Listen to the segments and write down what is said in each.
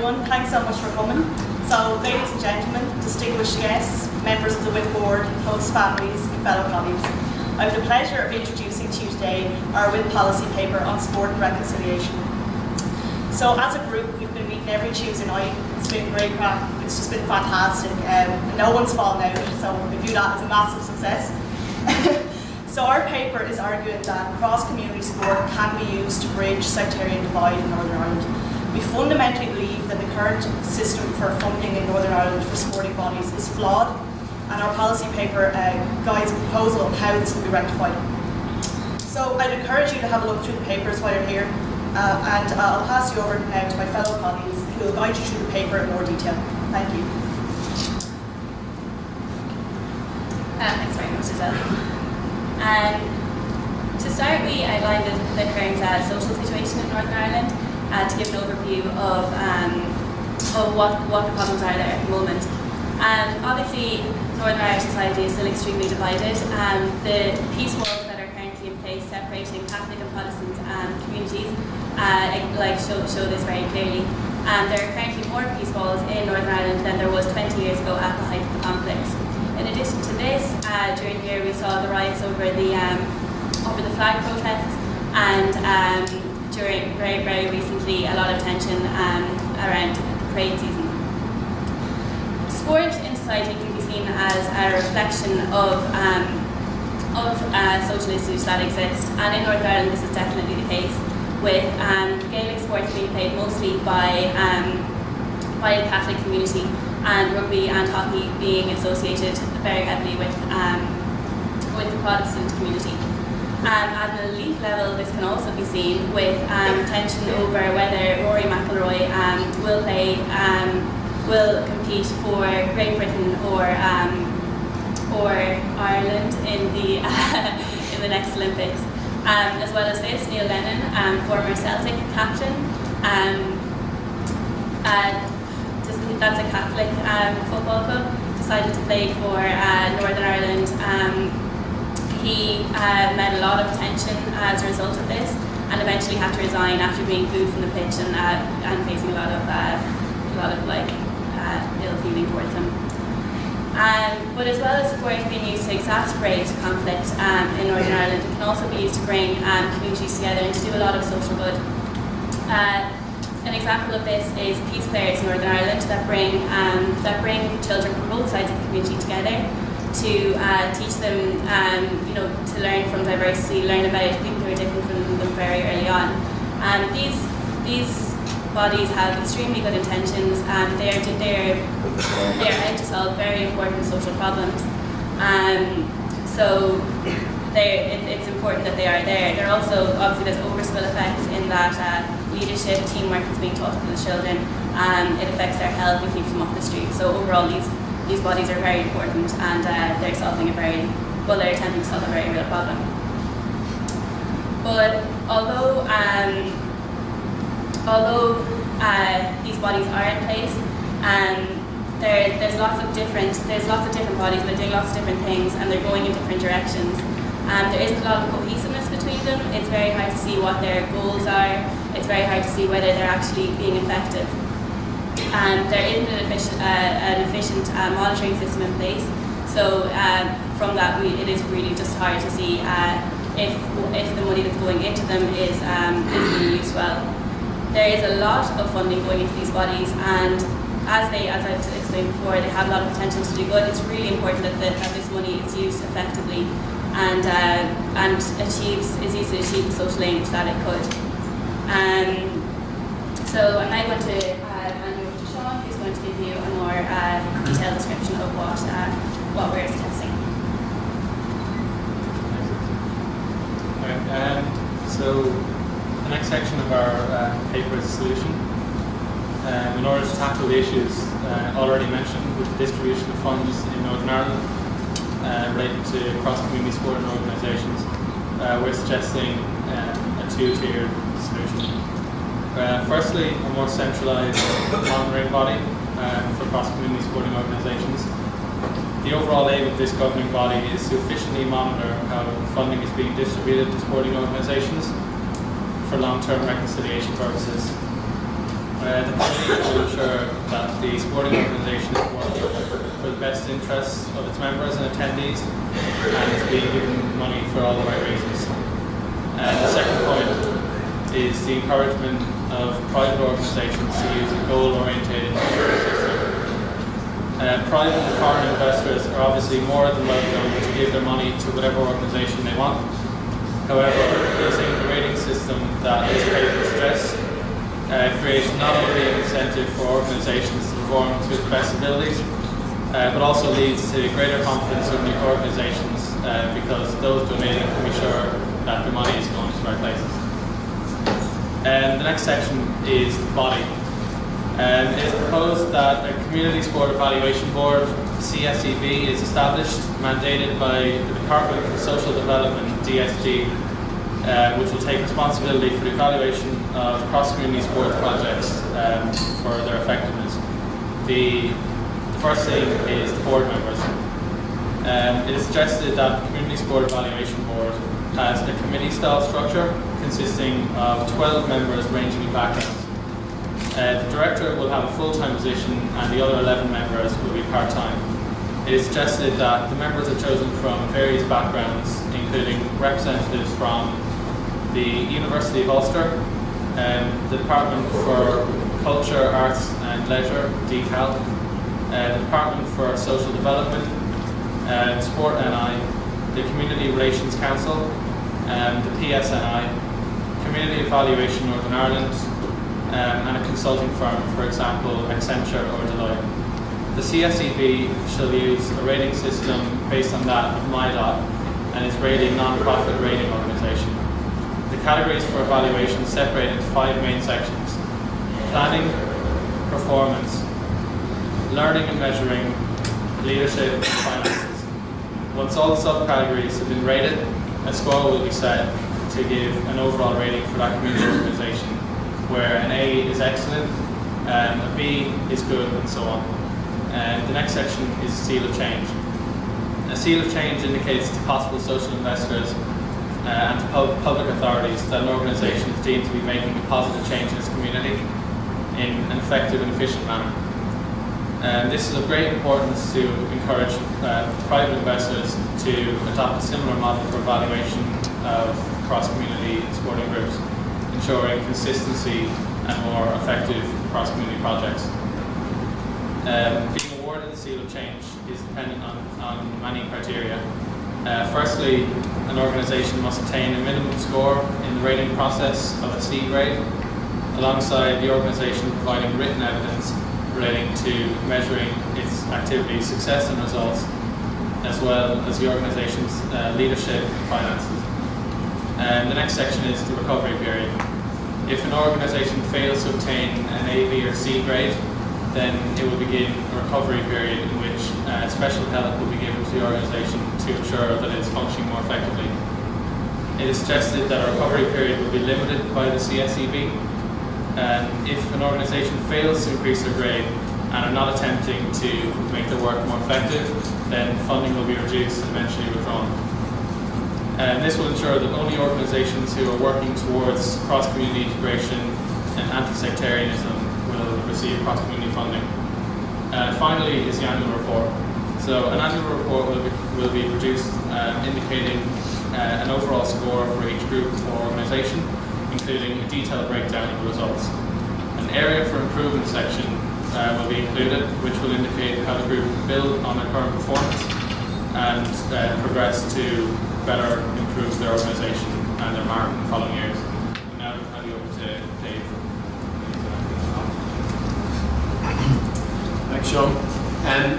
everyone. Thanks so much for coming. So, ladies and gentlemen, distinguished guests, members of the WIP board, host families, and fellow colleagues, I have the pleasure of introducing to you today our WIP policy paper on sport and reconciliation. So, as a group, we've been meeting every Tuesday night. It's been great crack. It's just been fantastic. No one's fallen out, so we view that as a massive success. So our paper is arguing that cross-community sport can be used to bridge sectarian divide in Northern Ireland. We fundamentally believe that the current system for funding in Northern Ireland for sporting bodies is flawed, and our policy paper guides a proposal on how this can be rectified. So I'd encourage you to have a look through the papers while you're here, and I'll pass you over now to my fellow colleagues who will guide you through the paper in more detail. Thank you. Thanks very much, Giselle. To start, we outlined the current social situation in Northern Ireland to give an overview of what the problems are there at the moment. Obviously, Northern Irish society is still extremely divided. The peace walls that are currently in place separating Catholic and Protestant communities show this very clearly. There are currently more peace walls in Northern Ireland than there was 20 years ago at the height of the conflict. In addition to this, during the year we saw the riots over the flag protests, and during very recently a lot of tension around the parade season. Sport in society can be seen as a reflection of social issues that exist, and in Northern Ireland this is definitely the case, with Gaelic sports being played mostly by the Catholic community, and rugby and hockey being associated very heavily with the Protestant community. At an elite level, this can also be seen with tension over whether Rory McIlroy will compete for Great Britain or Ireland in the in the next Olympics. As well as this, Neil Lennon, former Celtic captain, that's a Catholic football club, decided to play for Northern Ireland. He met a lot of attention as a result of this, and eventually had to resign after being booed from the pitch and facing a lot of ill feeling towards him. But as well as sport being used to exacerbate conflict in Northern Ireland, it can also be used to bring communities together and to do a lot of social good. An example of this is Peace Players in Northern Ireland that bring children from both sides of the community together to teach them, to learn from diversity, learn about people who are different from them very early on. These bodies have extremely good intentions, and they are out to solve very important social problems. So it's important that they are there. There also, obviously, there's overspill effects in that leadership, teamwork is being taught to the children. It affects their health and keeps them off the street. So overall, these bodies are very important, and they're they're attempting to solve a very real problem. But although these bodies are in place, there's lots of different bodies that are doing lots of different things, and they're going in different directions. There isn't a lot of cohesiveness between them. It's very hard to see what their goals are. It's very hard to see whether they're actually being effective. There isn't an efficient monitoring system in place. So from that, it is really just hard to see if the money that's going into them is being used well. There is a lot of funding going into these bodies, and as I've explained before, they have a lot of potential to do good. It's really important that this money is used effectively and is used to achieve the social aims that it could. So I'm now going to hand you over to Sean, who's going to give you a more detailed description of what we're testing. So the next section of our paper is a solution. In order to tackle the issues already mentioned with the distribution of funds in Northern Ireland related to cross-community sporting organisations, we're suggesting a two-tiered solution. Firstly, a more centralised monitoring body for cross-community sporting organisations. The overall aim of this governing body is to efficiently monitor how funding is being distributed to sporting organisations for long-term reconciliation purposes. The committee will ensure that the sporting organisation is working for the best interests of its members and attendees and is being given money for all the right reasons. The second point is the encouragement of private organisations to use a goal-oriented system. Private and foreign investors are obviously more than welcome to give their money to whatever organisation they want. However, using a rating system that is paid for stress creates not only an incentive for organisations to perform to its best abilities, but also leads to greater confidence in the organisations because those donating can be sure that the money is going to the right places. The next section is the body. It is proposed that a Community Sport Evaluation Board, CSEB, is established, mandated by the Department for Social Development, DSG, which will take responsibility for the evaluation of cross-community sports projects for their effectiveness. The first thing is the board members. It is suggested that the Community Sport Evaluation Board has a committee-style structure consisting of 12 members ranging in backgrounds. The director will have a full-time position and the other 11 members will be part-time. It is suggested that the members are chosen from various backgrounds, including representatives from the University of Ulster, the Department for Culture, Arts and Leisure, DCAL, the Department for Social Development, Sport NI, the Community Relations Council, the PSNI, Community Evaluation Northern Ireland, and a consulting firm, for example, Accenture or Deloitte. The CSEB shall use a rating system based on that of MyDot and is rated a non-profit rating organisation. The categories for evaluation separate into 5 main sections: planning, performance, learning and measuring, leadership, and finances. Once all the subcategories have been rated, a score will be set to give an overall rating for that community organisation, where an A is excellent, a B is good, and so on. The next section is seal of change. A seal of change indicates to possible social investors and to public authorities that an organisation is deemed to be making a positive change in its community in an effective and efficient manner. This is of great importance to encourage private investors to adopt a similar model for evaluation of cross-community sporting groups, ensuring consistency and more effective cross-community projects. Being awarded the seal of change is dependent on many criteria. Firstly, an organisation must attain a minimum score in the rating process of a C grade, alongside the organisation providing written evidence relating to measuring its activities, success and results, as well as the organisation's leadership and finances. The next section is the recovery period. If an organisation fails to obtain an A, B or C grade, then it will begin a recovery period in which special help will be given to the organisation to ensure that it is functioning more effectively. It is suggested that a recovery period will be limited by the CSEB. If an organisation fails to increase their grade and are not attempting to make their work more effective, then funding will be reduced and eventually withdrawn. This will ensure that only organisations who are working towards cross-community integration and anti-sectarianism will receive cross-community funding. Finally is the annual report. So an annual report will be produced indicating an overall score for each group or organisation, including a detailed breakdown of the results. An area for improvement section will be included, which will indicate how the group can build on their current performance and progress to better improve their organisation and their market in the following years. And now I'll hand you over to Dave. Thanks, Sean.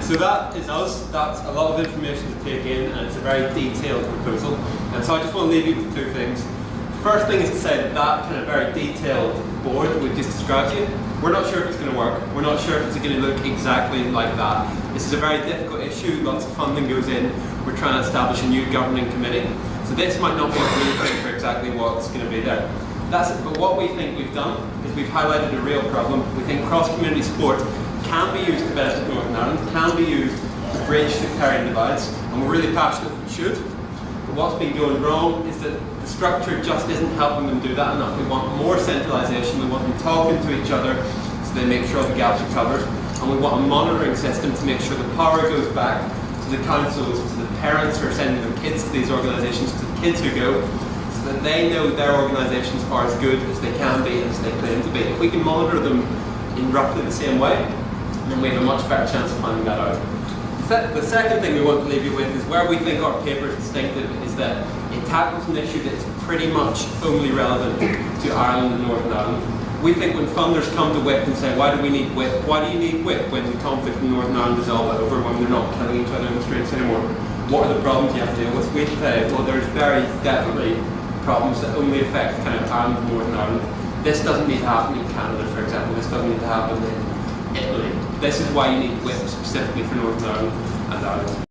So that is us. That's a lot of information to take in, and it's a very detailed proposal. And so I just want to leave you with 2 things. First thing is to say that kind of very detailed board we just described to you, we're not sure if it's going to work. We're not sure if it's going to look exactly like that. This is a very difficult issue. Lots of funding goes in. We're trying to establish a new governing committee. So this might not be a blueprint for exactly what's going to be there. That's it. But what we think we've done is we've highlighted a real problem. We think cross-community sport can be used to benefit Northern Ireland, can be used to bridge sectarian divides, and we're really passionate that it should. But what's been going wrong is that the structure just isn't helping them do that enough. We want more centralisation, we want them talking to each other, so they make sure the gaps are covered. And we want a monitoring system to make sure the power goes back to the councils, to the parents who are sending their kids to these organisations, to the kids who go, so that they know their organisations are as good as they can be and as they claim to be. If we can monitor them in roughly the same way, then we have a much better chance of finding that out. The second thing we want to leave you with is where we think our paper is distinctive is that it tackles an issue that is pretty much only relevant to Ireland and Northern Ireland. We think when funders come to WIP and say, why do we need WIP? Why do you need WIP when the conflict in Northern Ireland is all over, when they're not killing each other in the streets anymore? What are the problems you have to deal with? We say, well, there's very definitely problems that only affect kind of Ireland and Northern Ireland. This doesn't need to happen in Canada, for example. This doesn't need to happen in Italy. This is why you need WIP specifically for Northern Ireland and Ireland.